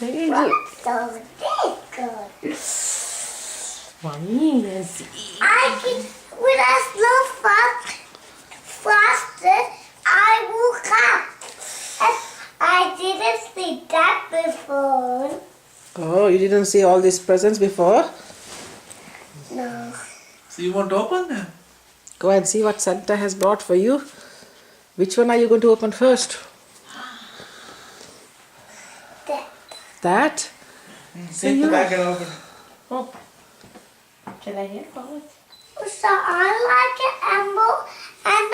Hey, So good. Mommy, let's see. I can, when I slow faster, I woke up. And I didn't see that before. Oh, you didn't see all these presents before? No. So you want to open them? Go and see what Santa has brought for you. Which one are you going to open first? That. That? Take the bag and open. Oh. Shall I hear for it? So I like an ammo and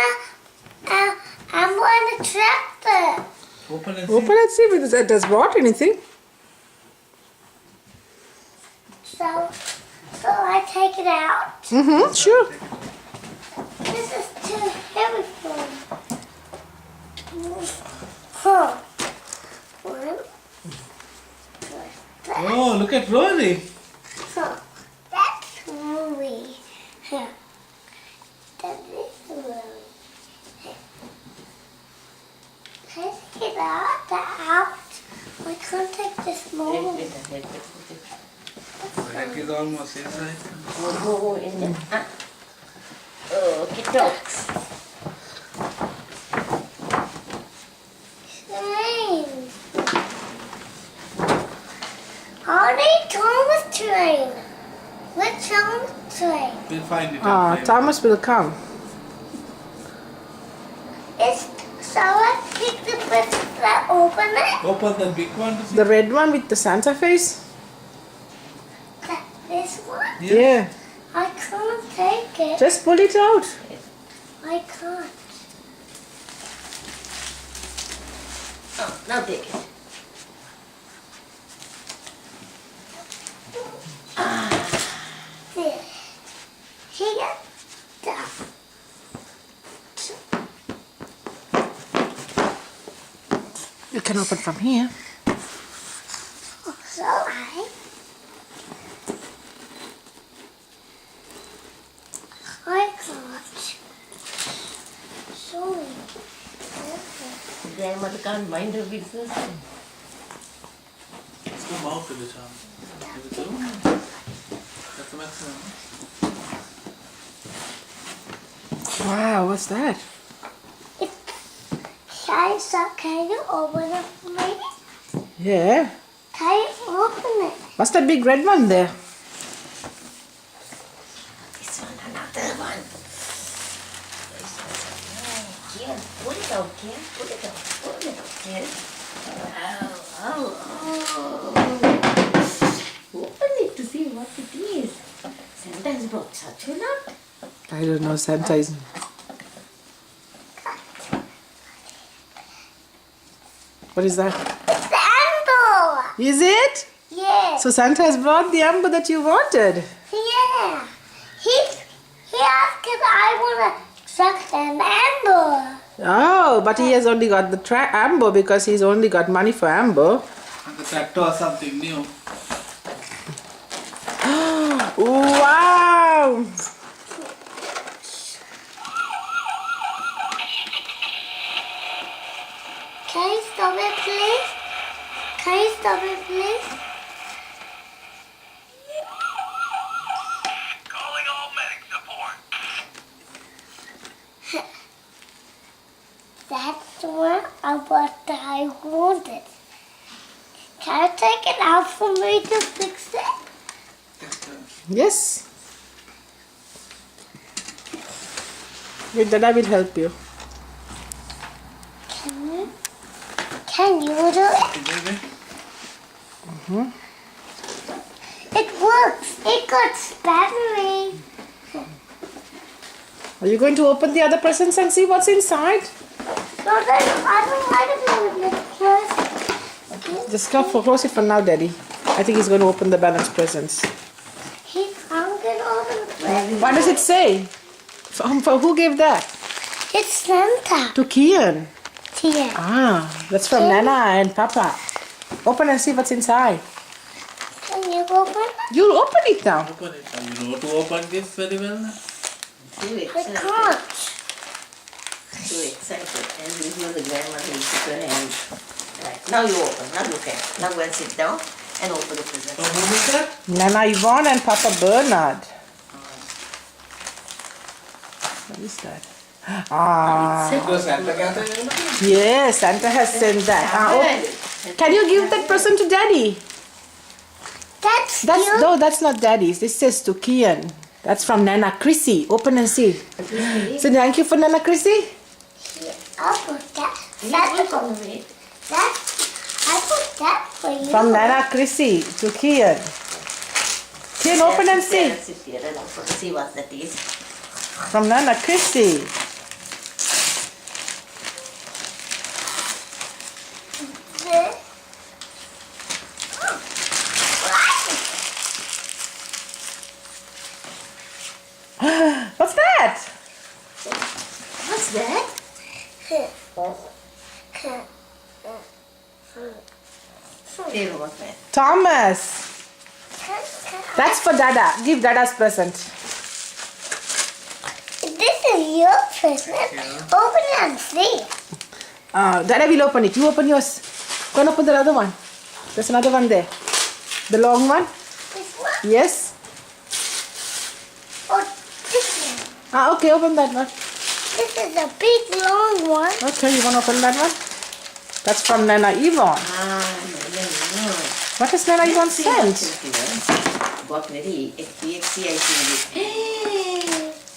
a tractor. Open and see. Open and see if Santa's brought anything. So I take it out. Mm-hmm, sure. This is too heavy for me. Huh. One. Oh, look at Rosie. So that's Rory. Huh. That is Rory. Can I take it out? I can't take this small. The heck is almost inside. Oh, in there. Oh, dogs. Train. Only Thomas train. Which Thomas train? We'll find it. Ah, and find Thomas will come. It's so I pick the present that open it. it. Open the big one to see. The red one with the Santa face? This one? Yeah. I can't take it. Just pull it out. I can't. Oh, now take it. There. Here. Down. You can open from here. So I can't. Sorry. Okay. Grandmother can't mind her business. Let's go mouth to the charm. Is it true? That's the maximum. Wow, what's that? Can you open it for me? Yeah. Can you open it? What's that big red one there? This one, another one. Here, pull it out, here. Pull it out, here. Open it to see what it is. Santa has brought such a lot. I don't know, Santa is... What is that? The amber! Is it? Yeah. So Santa has brought the amber that you wanted. Yeah. He asked if I want to suck an amber. Oh, but he has only got the amber because he's only got money for amber. And the tractor or something new. Wow! Can you stop it, please? Can you stop it, please? Calling all medic support. That's what I wanted. Can you take it out for me to fix it? Yes. Wait, then I will help you. Can you do it? It works. It got battery. Are you going to open the other presents and see what's inside? No, I don't like it first. Just close it for now, Daddy. I think he's going to open the balance presents. I'm going to open the present. What does it say? For who gave that? It's Santa. To Kian. Here. Ah, that's from Nana and Papa. Open and see what's inside. Can you open it? You'll open it now. Open it. You know to open this very well now? Too I excited. can't. Too excited. And this was the grandmother who took her hand. Right. Now you open. Now you can. Now go and sit down and open the present. So who is that? Nana Yvonne and Papa Bernard. What is that? Ah, The Santa कहते हैं ना? yes, Santa has sent that. Can you give that present to Daddy? That's That's cute. no, that's not Daddy's. This says to Kian. That's from Nana Chrissy. Open and see. Say thank you for Nana Chrissy. I'll put that. You That's will come away. that. I put that for you. From Nana Chrissy to Kian. Kian, open and Sit there see. and sit here and also to see what that is. From Nana Chrissy. This. What's that? What's that? There was that. Thomas. That's for Dada. Give Dada's present. This is your present. Open it and see. Dada will open it. You open yours. Go and open the other one. There's another one there. The long one. This one Yes. or this one. Okay, open that one. This is a big long one. Okay, you want to open that one? That's from Nana Yvonne. No. What has Nana Yvonne sent? Got very excited.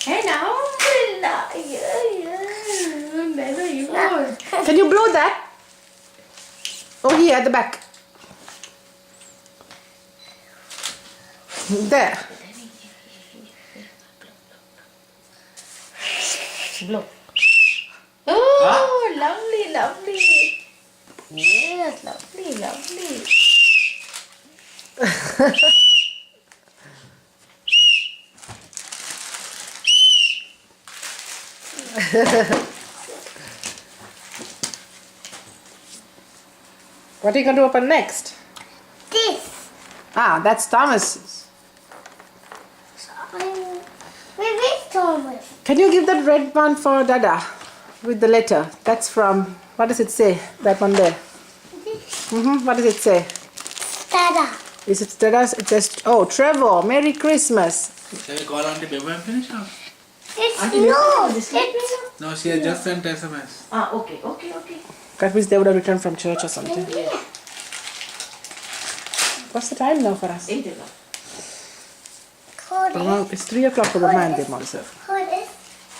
And now, Can you blow that? Oh, here at the back. There. blow. Oh, lovely, lovely. Yes, lovely, lovely. What are you going to open next? This. That's Thomas's. Maybe Thomas. Can you give that red one for Dada with the letter? That's from, what does it say? That one there. What does it say? Dada. Is it Dada's? It says, oh, Trevor, Merry Christmas. Shall we call Auntie Bebo and finish up? It's Auntie, no. this It's No, she has just sent SMS. Okay. That means they would have returned from church or something. What's the time now for us? 8 o'clock. Hold it. It's 3 o'clock for the man, they must have. Hold it.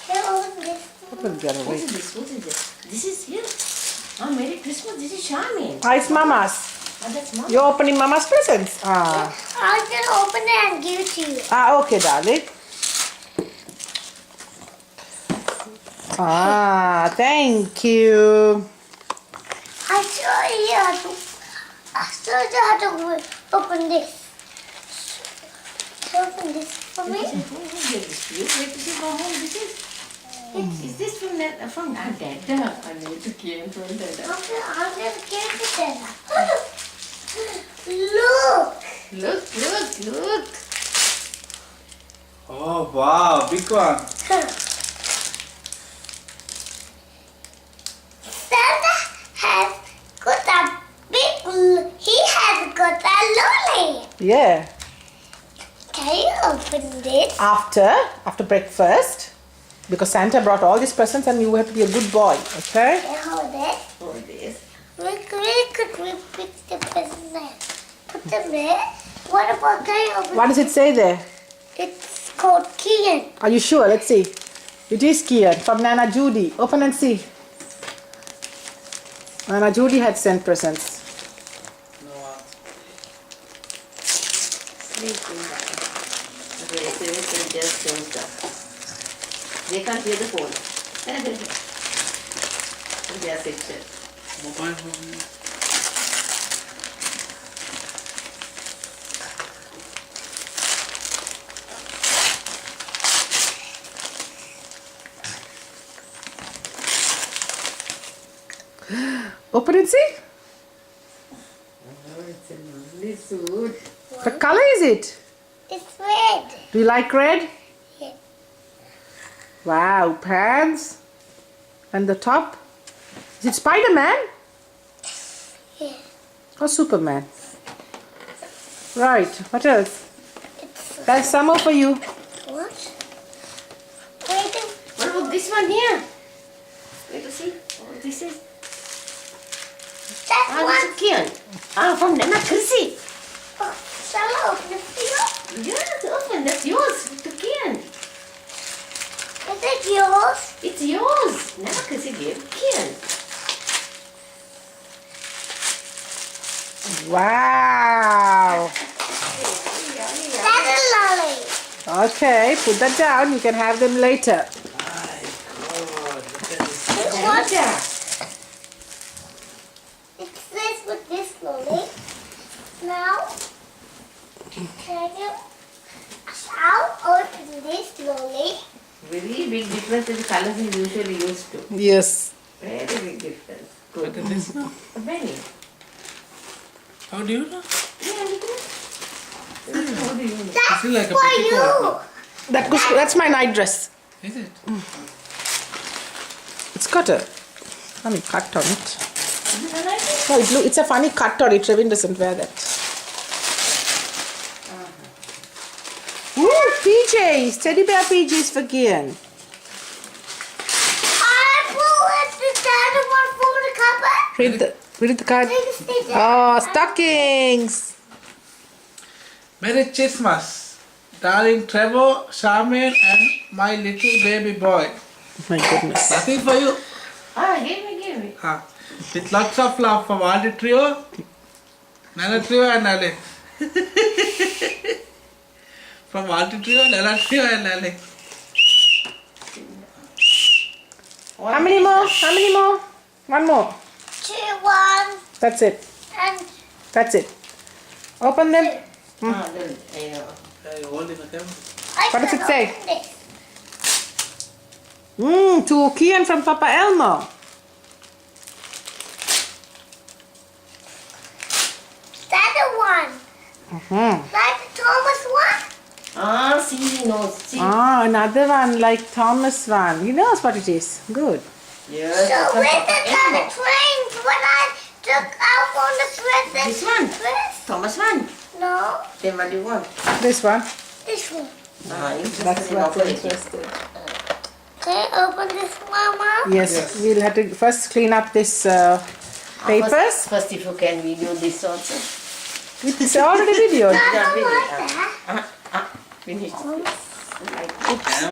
Here, open this. What will get What away? is this? What is this? This is here. Oh, Merry Christmas. This is Charmin. It's Mama's. That's mom. You're opening Mama's presents. I'm gonna open it and give it to you. Okay, darling. Thank you. I showed you how to open this. Open this for me. Who gave this to you? Wait till you go home. Is this from Dad? I need to came from Dad. I'm gonna give it to them. Look. Look. Oh, wow, big one. Santa has got a he has got a lolly. Yeah. Can you open this? After breakfast, because Santa brought all these presents and you have to be a good boy, okay? Can you hold it? Oh, this. Could we pick the present there? Put them there. What about can you open What does it say there? It's called Kian. Are you sure? Let's see. It is Kian from Nana Judy. Open and see. Nana Judy had sent presents. No, Sleeping. Okay, so we can just close up. They can't hear the phone. They are section. mobile phone. Open and see. Oh, it's a lovely suit. What color is it? It's red. Do you like red? Yeah. Wow, pants. And the top? Is it Spider-Man? Here. Oh, Superman. Right. What else? It's There's some more for you. what? Wait, What about this one here? Wait to see. What this is? that Ah, one. this is Kian. Ah, from Nana Chrissy. Oh, shall I open it for you? Yes, open. That's yours. To Kian. Is it yours? It's yours. Nana Chrissy gave Kian. Wow. That's a lolly. Okay, put that down. You can have them later. My God, look at this. What? It says with this lolly. Now, can you? I'll open this lolly. Very big difference in the colors we usually used to. Yes. Very big difference. Look Good. at this now. Very. How do you know? Yeah, look at it. How do you know? That's This is like a for petticoat. you. That's my night dress. Is it? It's got a funny cut on it. Isn't that right? No, it's a funny cut on it. Trevin doesn't wear that. Ooh, PJs. Teddy bear PJs for Kian. I pulled the other one from the cupboard. Read the card. Take a stick. Oh, stockings. Merry Christmas, darling Trevor, Charmaine, and my little baby boy. My goodness. Nothing for you. Ah, give me. Ah, with lots of love from Aldi Trio, Nana Trio, and Ale. From Aldi Trio, Nana Trio, and Ale. How many more? How many more? One more. 2, 1, That's it. and That's it. Open them. Ah, then, I know. You hold in the camera. I What does can it say? open this. To Kian from Papa Elmo. The other one. Like the Thomas one. Ah, see, he knows. See. Ah, another one like Thomas one. He knows what it is. Good. Yes. So that's where's what- the other trains when I took out from the present? This one? Dress? Thomas one. No, Then what do you want? This one. this one. Ah, you just That's put it what's open it. interesting. Can I open this, Mama? Yes, we'll have to first clean up this papers. First, if you can video this also. It's already videoed. I don't really, like that. Finish. Like